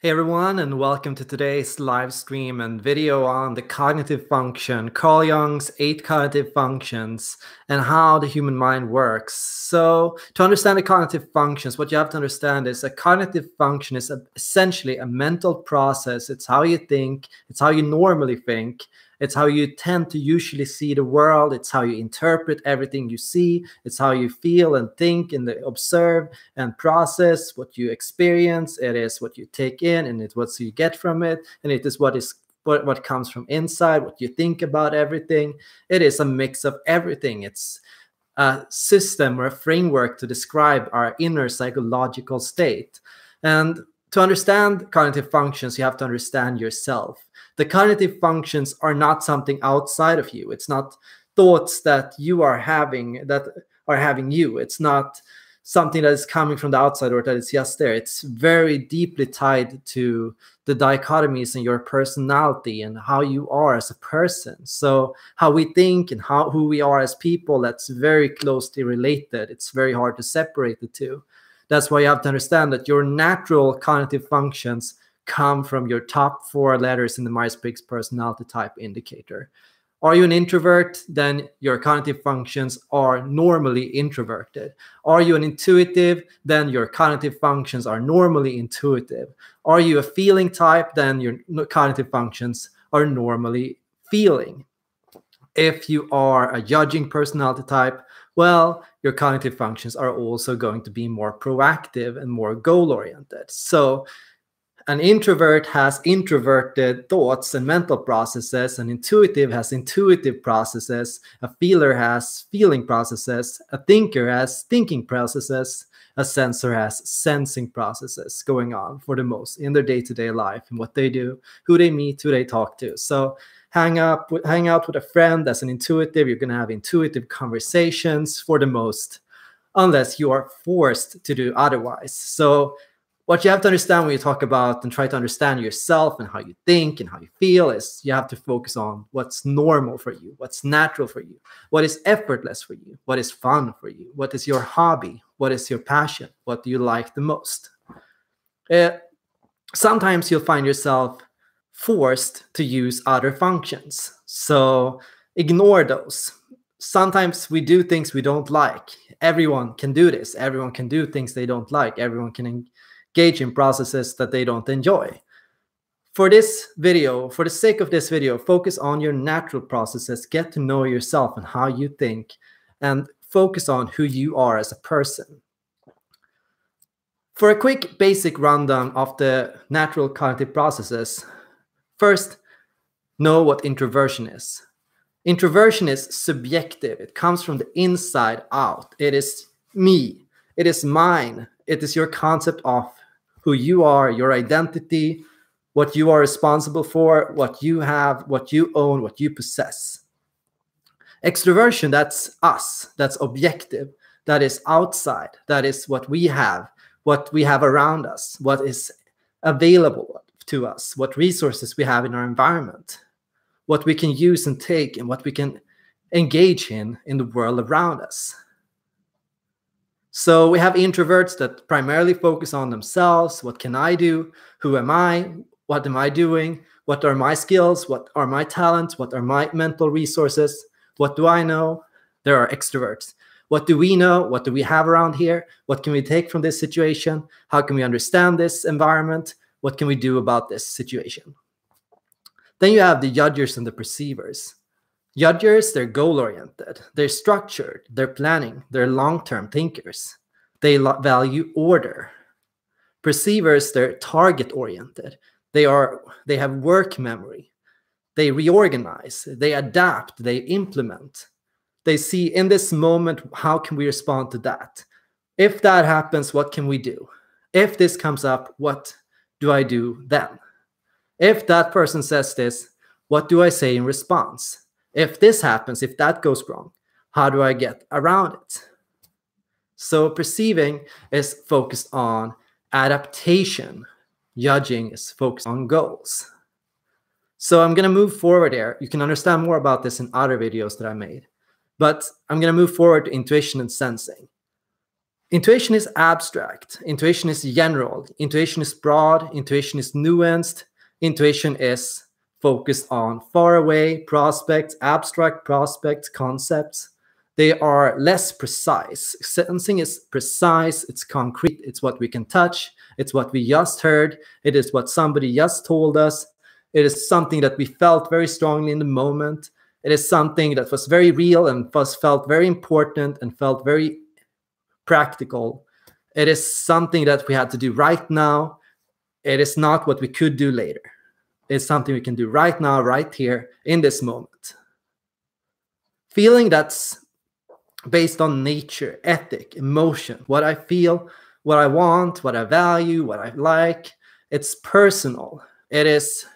Hey everyone, and welcome to today's live stream and video on the cognitive function, Carl Jung's 8 cognitive functions, and how the human mind works. So, to understand the cognitive functions, what you have to understand is a cognitive function is essentially a mental process. It's how you think, it's how you normally think, it's how you tend to usually see the world, it's how you interpret everything you see, it's how you feel and think and observe and process what you experience. It is what you take in, and it's what you get from it, and it is what comes from inside, what you think about everything. It is a mix of everything. It's a system or a framework to describe our inner psychological state. And to understand cognitive functions, you have to understand yourself. The cognitive functions are not something outside of you. It's not thoughts that you are having that are having you. It's not something that is coming from the outside or that is just there. It's very deeply tied to the dichotomies in your personality and how you are as a person. So how we think and who we are as people, that's very closely related. It's very hard to separate the two. That's why you have to understand that your natural cognitive functions come from your top 4 letters in the Myers-Briggs personality type indicator. Are you an introvert? Then your cognitive functions are normally introverted. Are you an intuitive? Then your cognitive functions are normally intuitive. Are you a feeling type? Then your cognitive functions are normally feeling. If you are a judging personality type, well, your cognitive functions are also going to be more proactive and more goal-oriented. So an introvert has introverted thoughts and mental processes. An intuitive has intuitive processes. A feeler has feeling processes. A thinker has thinking processes. A sensor has sensing processes going on for the most in their day-to-day life and what they do, who they meet, who they talk to. So hang out with a friend that's an intuitive. You're going to have intuitive conversations for the most, unless you are forced to do otherwise. So what you have to understand when you talk about and try to understand yourself and how you think and how you feel is you have to focus on what's normal for you, what's natural for you, what is effortless for you, what is fun for you, what is your hobby, what is your passion, what do you like the most. Sometimes you'll find yourself forced to use other functions. So ignore those. Sometimes we do things we don't like. Everyone can do this. Everyone can do things they don't like. Everyone can engage in processes that they don't enjoy. For this video, for the sake of this video, focus on your natural processes, get to know yourself and how you think, and focus on who you are as a person. For a quick basic rundown of the natural cognitive processes, first, know what introversion is. Introversion is subjective. It comes from the inside out. It is me. It is mine. It is your concept of who you are, your identity, what you are responsible for, what you have, what you own, what you possess. Extroversion, that's us. That's objective. That is outside. That is what we have around us, what is available to us, what resources we have in our environment, what we can use and take, and what we can engage in the world around us. So we have introverts that primarily focus on themselves. What can I do? Who am I? What am I doing? What are my skills? What are my talents? What are my mental resources? What do I know? There are extroverts. What do we know? What do we have around here? What can we take from this situation? How can we understand this environment? What can we do about this situation? Then you have the judgers and the perceivers. Judgers, they're goal-oriented, they're structured, they're planning, they're long-term thinkers. They value order. Perceivers, they're target-oriented. They have work memory. They reorganize, they adapt, they implement. They see in this moment, how can we respond to that? If that happens, what can we do? If this comes up, what do I do then? If that person says this, what do I say in response? If this happens, if that goes wrong, how do I get around it? So perceiving is focused on adaptation. Judging is focused on goals. So I'm going to move forward here. You can understand more about this in other videos that I made. But I'm going to move forward to intuition and sensing. Intuition is abstract. Intuition is general. Intuition is broad. Intuition is nuanced. Intuition is focused on faraway prospects, abstract prospects, concepts. They are less precise. Sensing is precise. It's concrete. It's what we can touch. It's what we just heard. It is what somebody just told us. It is something that we felt very strongly in the moment. It is something that was very real and felt very important and felt very practical. It is something that we had to do right now. It is not what we could do later. It's something we can do right now, right here, in this moment. Feeling that's based on nature, ethic, emotion, what I feel, what I want, what I value, what I like. It's personal. It is,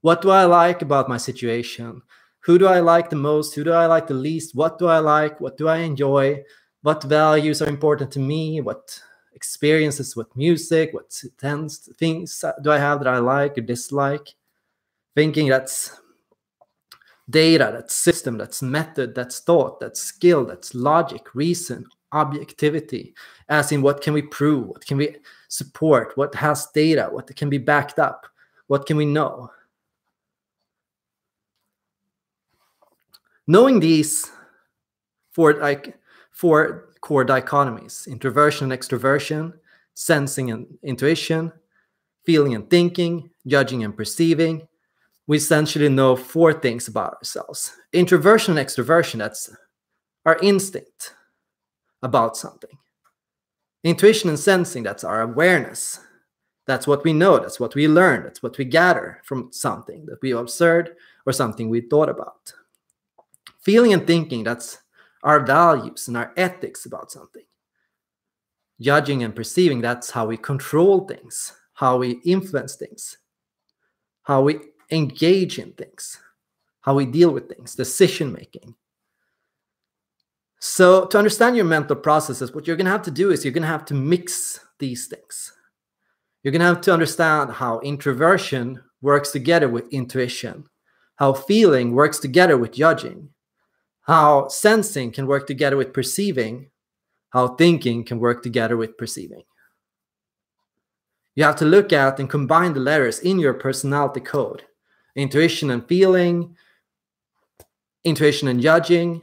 what do I like about my situation? Who do I like the most? Who do I like the least? What do I like? What do I enjoy? What values are important to me? What experiences, what music, what things do I have that I like or dislike? Thinking that's data, that's system, that's method, that's thought, that's skill, that's logic, reason, objectivity, as in what can we prove, what can we support, what has data, what can be backed up, what can we know. Knowing these four core dichotomies, introversion and extroversion, sensing and intuition, feeling and thinking, judging and perceiving, we essentially know 4 things about ourselves. Introversion and extroversion, that's our instinct about something. Intuition and sensing, that's our awareness. That's what we know, that's what we learn, that's what we gather from something that we observed or something we thought about. Feeling and thinking, that's our values and our ethics about something. Judging and perceiving, that's how we control things, how we influence things, how we engage in things, how we deal with things, decision making. So to understand your mental processes, what you're going to have to do is you're going to have to mix these things. You're going to have to understand how introversion works together with intuition, how feeling works together with judging, how sensing can work together with perceiving, how thinking can work together with perceiving. You have to look at and combine the letters in your personality code. Intuition and feeling, intuition and judging.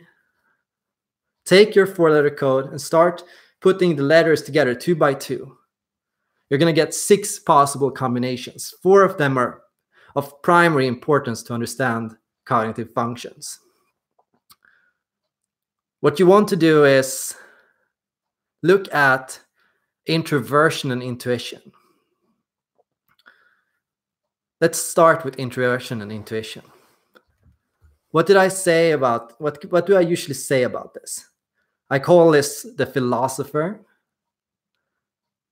Take your 4-letter code and start putting the letters together 2 by 2. You're going to get 6 possible combinations. 4 of them are of primary importance to understand cognitive functions. What you want to do is look at introversion and intuition. Let's start with introversion and intuition. What did I say about, what do I usually say about this? I call this the philosopher.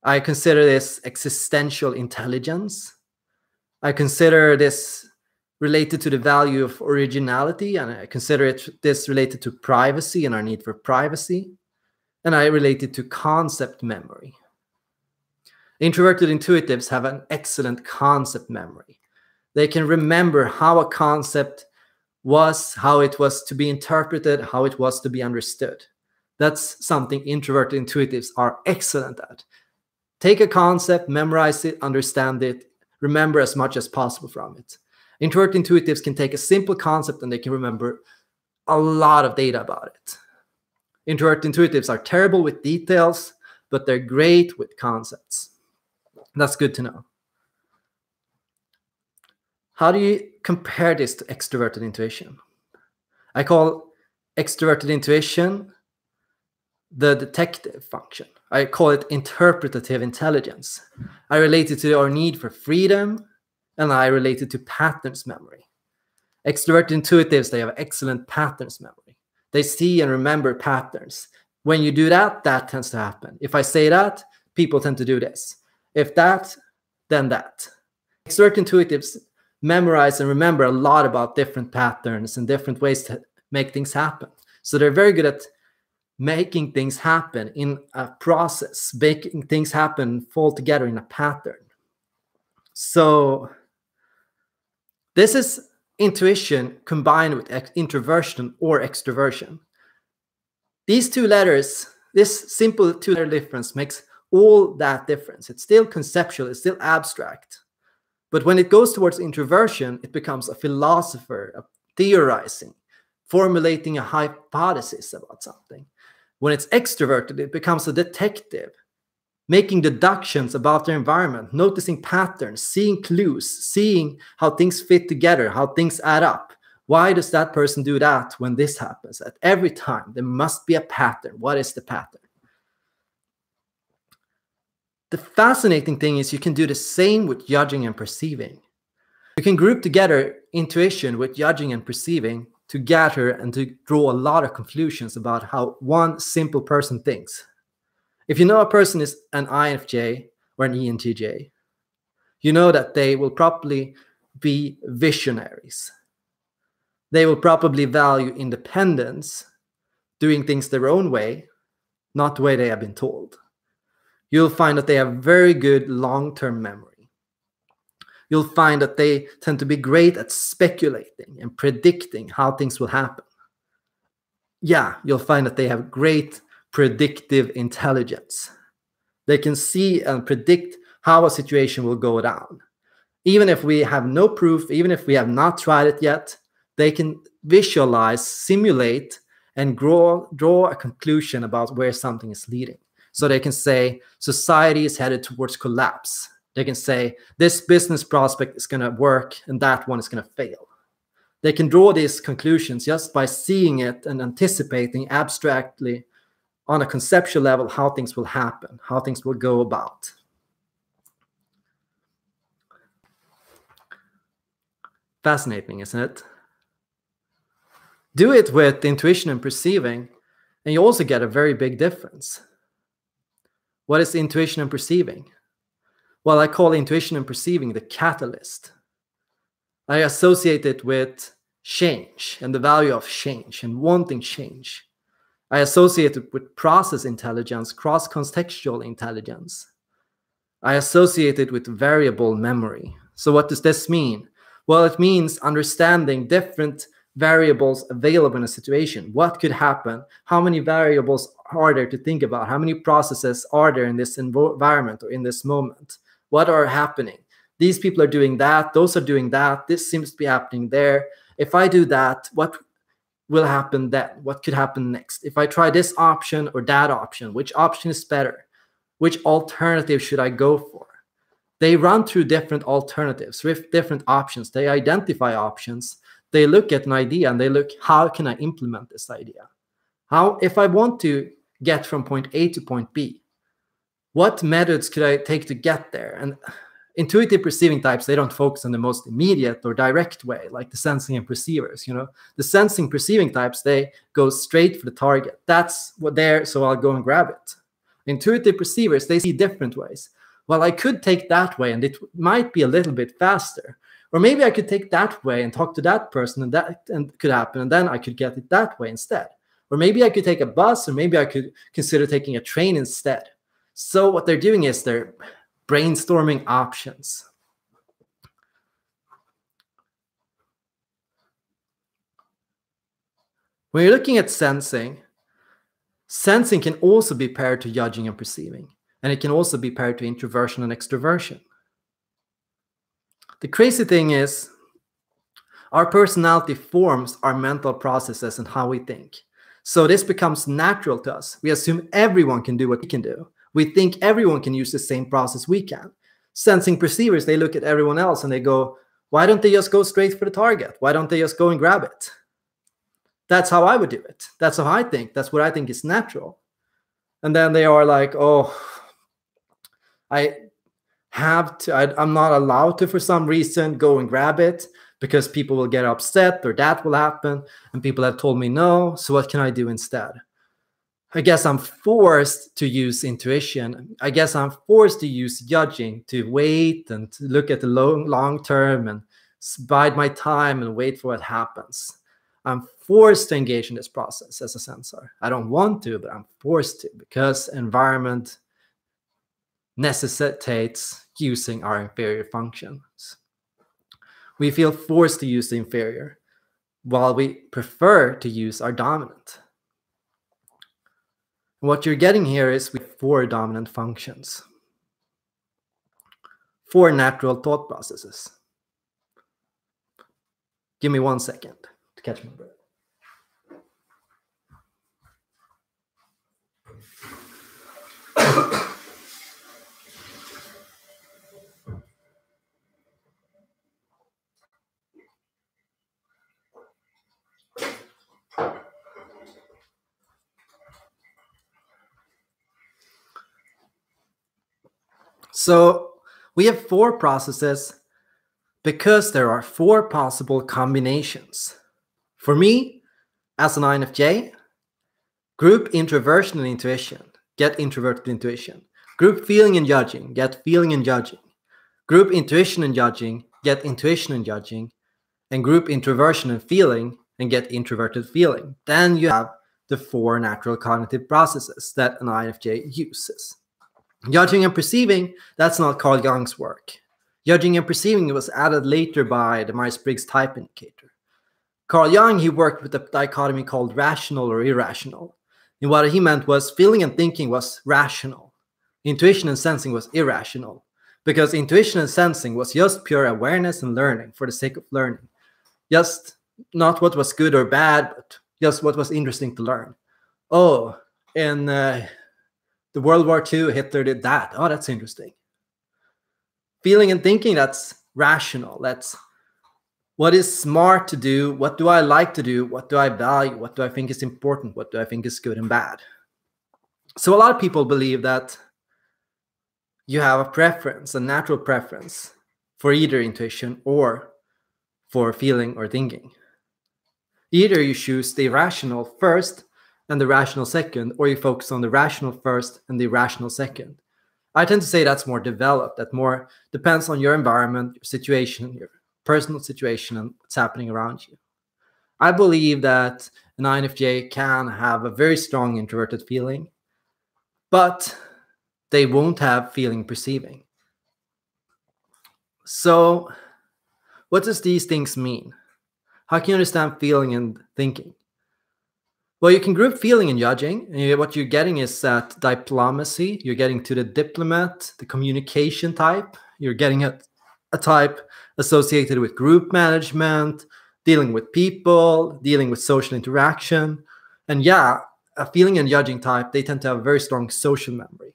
I consider this existential intelligence. I consider this related to the value of originality, and I consider this related to privacy and our need for privacy. And I relate it to concept memory. Introverted intuitives have an excellent concept memory. They can remember how a concept was, how it was to be interpreted, how it was to be understood. That's something introverted intuitives are excellent at. Take a concept, memorize it, understand it, remember as much as possible from it. Introverted intuitives can take a simple concept and they can remember a lot of data about it. Introverted intuitives are terrible with details, but they're great with concepts. That's good to know. How do you compare this to extroverted intuition? I call extroverted intuition the detective function. I call it interpretative intelligence. I relate it to our need for freedom, and I relate it to patterns memory. Extroverted intuitives, they have excellent patterns memory. They see and remember patterns. When you do that, that tends to happen. If I say that, people tend to do this. If that, then that. Extroverted intuitives memorize and remember a lot about different patterns and different ways to make things happen. So they're very good at making things happen in a process, making things happen, fall together in a pattern. So this is intuition combined with introversion or extroversion. These 2 letters, This simple two-letter difference makes all that difference. It's still conceptual, it's still abstract. But when it goes towards introversion, it becomes a philosopher, a theorizing, formulating a hypothesis about something. When it's extroverted, it becomes a detective, making deductions about their environment, noticing patterns, seeing clues, seeing how things fit together, how things add up. Why does that person do that when this happens? At every time, there must be a pattern. What is the pattern? The fascinating thing is you can do the same with judging and perceiving. You can group together intuition with judging and perceiving together and to draw a lot of conclusions about how one simple person thinks. If you know a person is an INFJ or an ENTJ, you know that they will probably be visionaries. They will probably value independence, doing things their own way, not the way they have been told. You'll find that they have very good long-term memory. You'll find that they tend to be great at speculating and predicting how things will happen. Yeah, you'll find that they have great predictive intelligence. They can see and predict how a situation will go down. Even if we have no proof, even if we have not tried it yet, they can visualize, simulate, and draw a conclusion about where something is leading. So they can say, society is headed towards collapse. They can say, this business prospect is going to work and that one is going to fail. They can draw these conclusions just by seeing it and anticipating abstractly on a conceptual level how things will happen, how things will go about. Fascinating, isn't it? Do it with intuition and perceiving, and you also get a very big difference. What is intuition and perceiving? Well, I call intuition and perceiving the catalyst. I associate it with change and the value of change and wanting change. I associate it with process intelligence, cross-contextual intelligence. I associate it with variable memory. So what does this mean? Well, it means understanding different variables available in a situation. What could happen? How many variables are there to think about? How many processes are there in this environment or in this moment? What are happening? These people are doing that. Those are doing that. This seems to be happening there. If I do that, what will happen then? What could happen next? If I try this option or that option, which option is better? Which alternative should I go for? They run through different alternatives with different options. They identify options. They look at an idea and they look, how can I implement this idea? How, if I want to get from point A to point B, what methods could I take to get there? And intuitive perceiving types, they don't focus on the most immediate or direct way, like the sensing and perceivers. The sensing perceiving types, they go straight for the target. That's what they're, so I'll go and grab it. Intuitive perceivers, they see different ways. Well, I could take that way and it might be a little bit faster. Or maybe I could take that way and talk to that person and that could happen. And then I could get it that way instead. Or maybe I could take a bus, or maybe I could consider taking a train instead. So what they're doing is they're brainstorming options. When you're looking at sensing, sensing can also be paired to judging and perceiving. And it can also be paired to introversion and extroversion. The crazy thing is, our personality forms our mental processes and how we think. So this becomes natural to us. We assume everyone can do what we can do. We think everyone can use the same process we can. Sensing perceivers, they look at everyone else and they go, why don't they just go straight for the target? Why don't they just go and grab it? That's how I would do it. That's how I think. That's what I think is natural. And then they are like, oh, I'm not allowed to, for some reason, go and grab it because people will get upset or that will happen. And people have told me no. So what can I do instead? I guess I'm forced to use intuition. I guess I'm forced to use judging, to wait and to look at the long term and bide my time and wait for what happens. I'm forced to engage in this process as a sensor. I don't want to, but I'm forced to because environment necessitates using our inferior functions. We feel forced to use the inferior while we prefer to use our dominant. What you're getting here is with 4 dominant functions, 4 natural thought processes. Give me 1 second to catch my breath. So we have 4 processes because there are 4 possible combinations. For me, as an INFJ, group introversion and intuition, get introverted intuition. Group feeling and judging, get feeling and judging. Group intuition and judging, get intuition and judging. And group introversion and feeling, and get introverted feeling. Then you have the 4 natural cognitive processes that an INFJ uses. Judging and perceiving, that's not Carl Jung's work. Judging and perceiving was added later by the Myers-Briggs type indicator. Carl Jung, he worked with a dichotomy called rational or irrational. And what he meant was feeling and thinking was rational. Intuition and sensing was irrational. Because intuition and sensing was just pure awareness and learning for the sake of learning. Just not what was good or bad, but just what was interesting to learn. Oh, in the World War II, Hitler did that. Oh, that's interesting. Feeling and thinking, that's rational. That's what is smart to do. What do I like to do? What do I value? What do I think is important? What do I think is good and bad? So a lot of people believe that you have a preference, a natural preference for either intuition or for feeling or thinking. Either you choose the irrational first and the rational second, or you focus on the rational first and the irrational second. I tend to say that's more developed, that more depends on your environment, your situation, your personal situation, and what's happening around you. I believe that an INFJ can have a very strong introverted feeling, but they won't have feeling perceiving. So what does these things mean? How can you understand feeling and thinking? Well, you can group feeling and judging. And what you're getting is that diplomacy. You're getting to the diplomat, the communication type. You're getting a type associated with group management, dealing with people, dealing with social interaction. And yeah, a feeling and judging type, they tend to have a very strong social memory.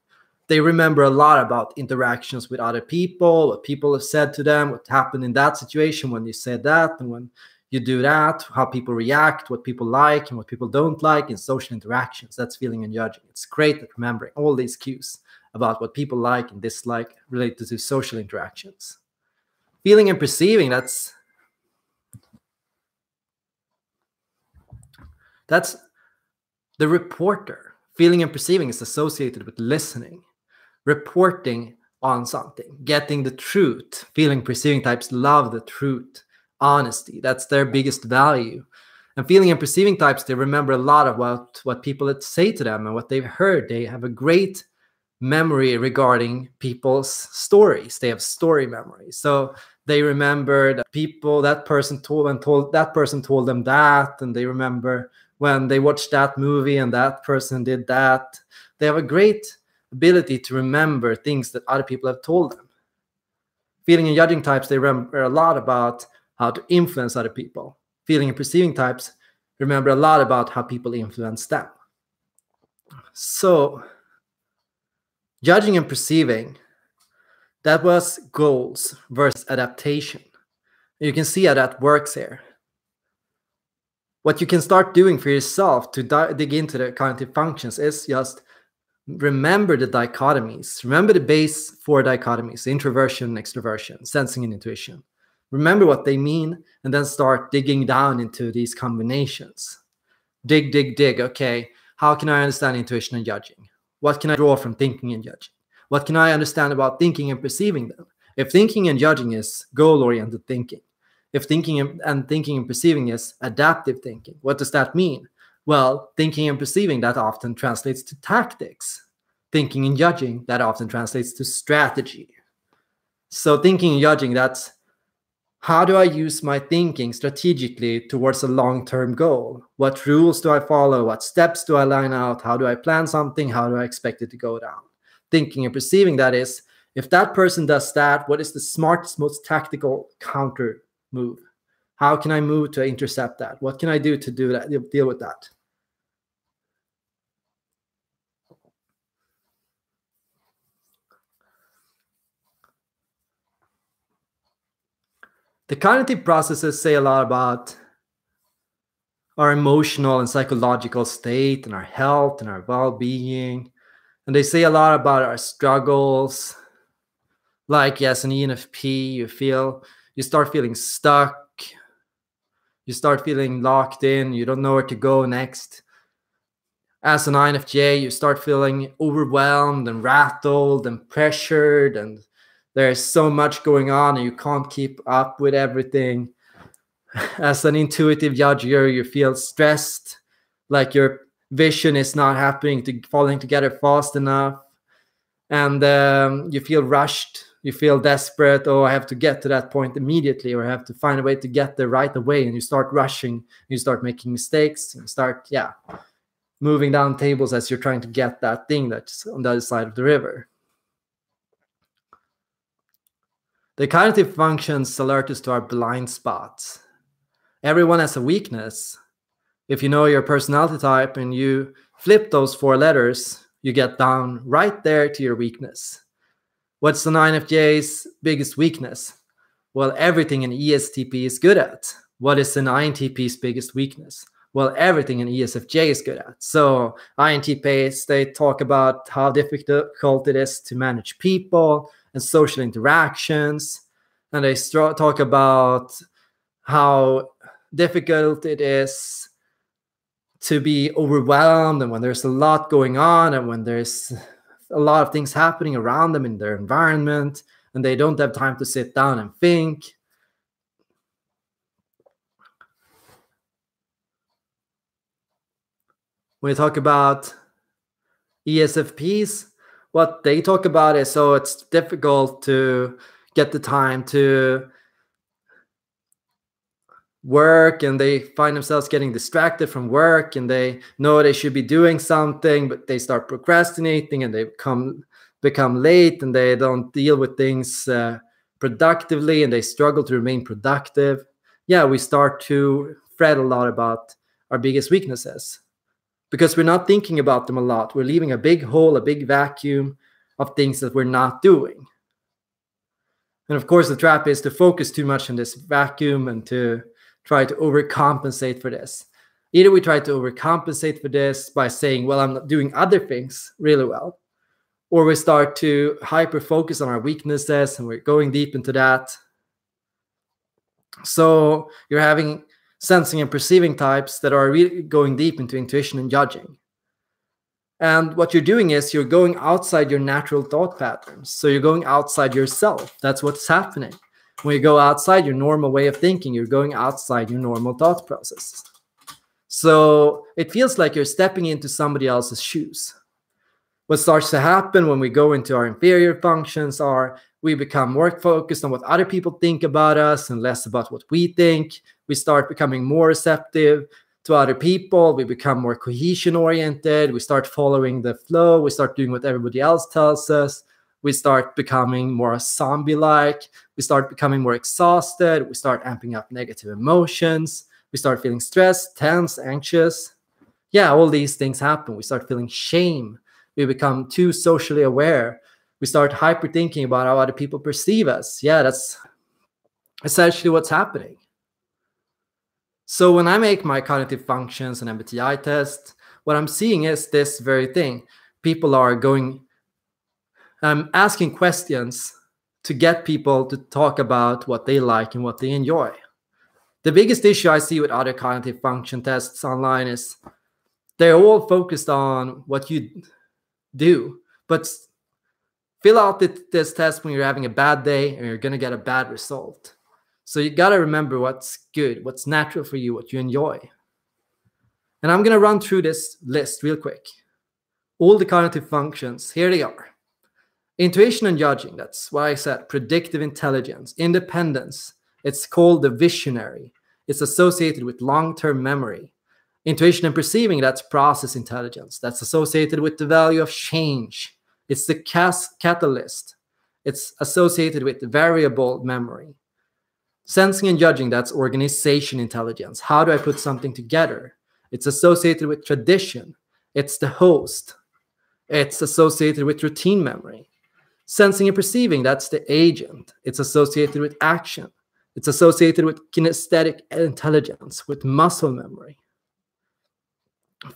They remember a lot about interactions with other people, what people have said to them, what happened in that situation when you said that, and when you do that, how people react, what people like and what people don't like in social interactions. That's feeling and judging. It's great at remembering all these cues about what people like and dislike related to social interactions. Feeling and perceiving, that's the reporter. Feeling and perceiving is associated with listening, reporting on something, getting the truth. Feeling, perceiving types love the truth. Honesty, that's their biggest value. And feeling and perceiving types, they remember a lot about what people say to them and what they've heard. They have a great memory regarding people's stories. They have story memory. So they remember that that person told them that, and they remember when they watched that movie and that person did that. They have a great ability to remember things that other people have told them. Feeling and judging types, they remember a lot about how to influence other people. Feeling and perceiving types remember a lot about how people influence them. So, judging and perceiving, that was goals versus adaptation. You can see how that works here. What you can start doing for yourself to dig into the cognitive functions is just remember the dichotomies. Remember the base 4 dichotomies: introversion, extroversion, sensing, and intuition. Remember what they mean, and then start digging down into these combinations. Dig, dig, dig. Okay, how can I understand intuition and judging? What can I draw from thinking and judging? What can I understand about thinking and perceiving them? If thinking and judging is goal-oriented thinking, if thinking and perceiving is adaptive thinking, what does that mean? Well, thinking and perceiving, that often translates to tactics. Thinking and judging, that often translates to strategy. So thinking and judging, that's How do I use my thinking strategically towards a long-term goal? What rules do I follow? What steps do I line out? How do I plan something? How do I expect it to go down? Thinking and perceiving that is, if that person does that, what is the smartest, most tactical counter move? How can I move to intercept that? What can I do to do that, deal with that? The cognitive processes say a lot about our emotional and psychological state and our health and our well-being. And they say a lot about our struggles. Like, as an ENFP, you start feeling stuck. You start feeling locked in. You don't know where to go next. As an INFJ, you start feeling overwhelmed and rattled and pressured, and there's so much going on and you can't keep up with everything. As an intuitive judger, you feel stressed, like your vision is not falling together fast enough, and you feel rushed. You feel desperate. Oh, I have to get to that point immediately, or I have to find a way to get there right away. And you start rushing. You start making mistakes. And start, moving down tables as you're trying to get that thing that's on the other side of the river. The cognitive functions alert us to our blind spots. Everyone has a weakness. If you know your personality type and you flip those 4 letters, you get down right there to your weakness. What's an INFJ's biggest weakness? Well, everything an ESTP is good at. What is an INTP's biggest weakness? Well, everything an ESFJ is good at. So INTPs, they talk about how difficult it is to manage people and social interactions. And they talk about how difficult it is to be overwhelmed, and when there's a lot going on, and when there's a lot of things happening around them in their environment, and they don't have time to sit down and think. When we talk about ESFPs, what they talk about is, so it's difficult to get the time to work, and they find themselves getting distracted from work, and they know they should be doing something, but they start procrastinating, and they become late, and they don't deal with things productively, and they struggle to remain productive. Yeah, we start to fret a lot about our biggest weaknesses because we're not thinking about them a lot. We're leaving a big hole, a big vacuum of things that we're not doing. And of course, the trap is to focus too much on this vacuum and to try to overcompensate for this. Either we try to overcompensate for this by saying, well, I'm not doing other things really well, or we start to hyper-focus on our weaknesses and we're going deep into that. So you're having sensing and perceiving types that are really going deep into intuition and judging. And what you're doing is you're going outside your natural thought patterns. So you're going outside yourself. That's what's happening. When you go outside your normal way of thinking, you're going outside your normal thought processes. So it feels like you're stepping into somebody else's shoes. What starts to happen when we go into our inferior functions are we become more focused on what other people think about us and less about what we think. We start becoming more receptive to other people. We become more cohesion oriented. We start following the flow. We start doing what everybody else tells us. We start becoming more zombie-like. We start becoming more exhausted. We start amping up negative emotions. We start feeling stressed, tense, anxious. Yeah, all these things happen. We start feeling shame. We become too socially aware. We start hyper-thinking about how other people perceive us. Yeah, that's essentially what's happening. So when I make my cognitive functions and MBTI test, what I'm seeing is this very thing. People are asking questions to get people to talk about what they like and what they enjoy. The biggest issue I see with other cognitive function tests online is they're all focused on what you do, but fill out this test when you're having a bad day and you're going to get a bad result. So you got to remember what's good, what's natural for you, what you enjoy. And I'm going to run through this list real quick. All the cognitive functions, here they are. Intuition and judging, that's what I said. Predictive intelligence, independence, It's called the visionary. It's associated with long-term memory. Intuition and perceiving, that's process intelligence. That's associated with the value of change. It's the catalyst. It's associated with variable memory. Sensing and judging, that's organization intelligence. How do I put something together? It's associated with tradition. It's the host. It's associated with routine memory. Sensing and perceiving, that's the agent. It's associated with action. It's associated with kinesthetic intelligence, with muscle memory.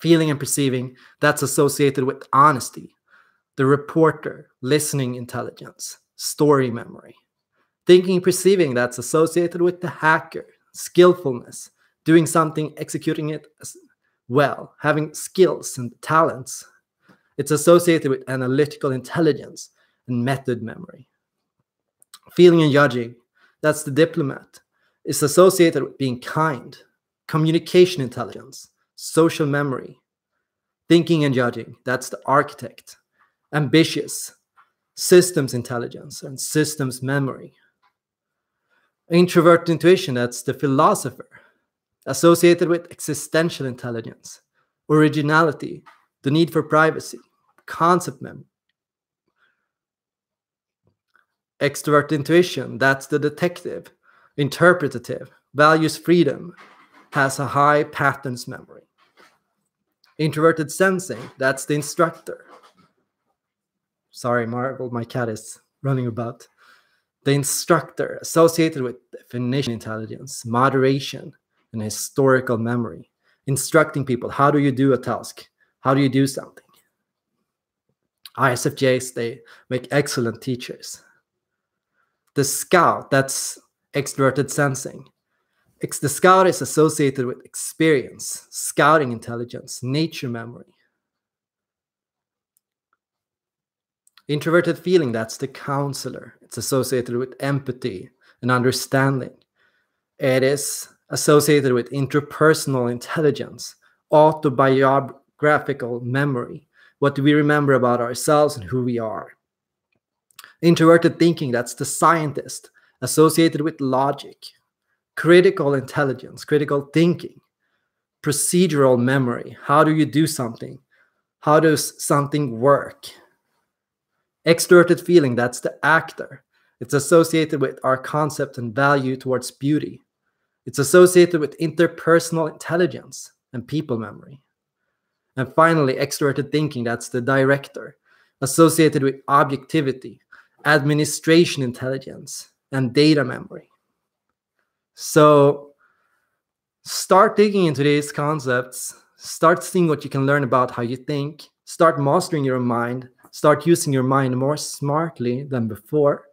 Feeling and perceiving, that's associated with honesty. The reporter, listening intelligence, story memory. Thinking and perceiving, that's associated with the hacker, skillfulness, doing something, executing it well, having skills and talents. It's associated with analytical intelligence and method memory. Feeling and judging, that's the diplomat. It's associated with being kind, communication intelligence, social memory. Thinking and judging, that's the architect. Ambitious, systems intelligence and systems memory. Introverted intuition, that's the philosopher. Associated with existential intelligence, originality, the need for privacy, concept memory. Extroverted intuition, that's the detective, interpretative, values freedom, has a high patterns memory. Introverted sensing, that's the instructor. Sorry, Marvel, my cat is running about. The instructor, associated with definition intelligence, moderation, and historical memory. Instructing people, how do you do a task? How do you do something? ISFJs, they make excellent teachers. The scout, that's extroverted sensing. The scout is associated with experience, scouting intelligence, nature memory. Introverted feeling, that's the counselor. It's associated with empathy and understanding. It is associated with interpersonal intelligence, autobiographical memory. What do we remember about ourselves and who we are? Introverted thinking, that's the scientist, associated with logic. Critical intelligence, critical thinking. Procedural memory. How do you do something? How does something work? Extroverted feeling, that's the actor. It's associated with our concept and value towards beauty. It's associated with interpersonal intelligence and people memory. And finally, extroverted thinking, that's the director, associated with objectivity, administration intelligence, and data memory. So start digging into these concepts, start seeing what you can learn about how you think, start mastering your mind, start using your mind more smartly than before,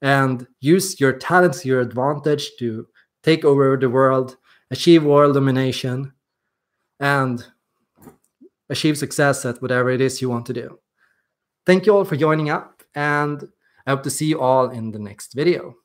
and use your talents to your advantage to take over the world, achieve world domination, and achieve success at whatever it is you want to do. Thank you all for joining up, and I hope to see you all in the next video.